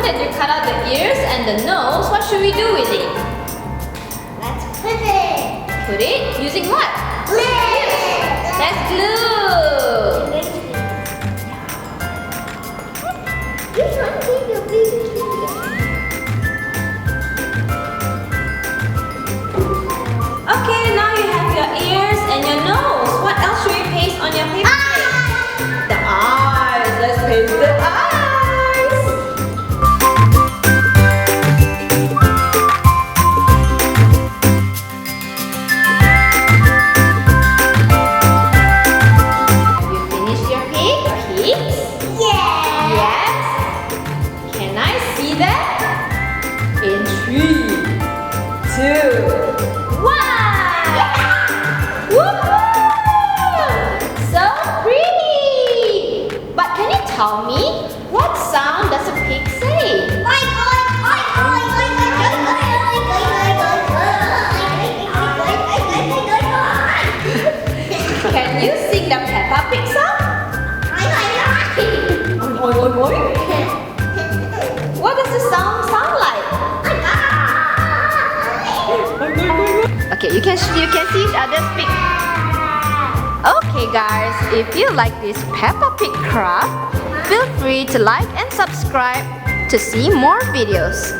that you cut out the ears and the nose, what should we do with it? Let's put it. Put it using what? Glue. Let's glue. You can't keep your baby. Okay, now you have your ears and your nose. What else should we paste on your paper? The eyes. Let's paste the eyes. Have you finished your pig? Yeah. Yes. Can I see that? In 3, 2, 1. Woohoo! So pretty. But can you tell me what sound does a pig say? Can you sing the Peppa Pig song? Oi, oi, oi. What does the sound like? Okay, you can see each other speak. Okay guys, if you like this Peppa Pig craft, feel free to like and subscribe to see more videos.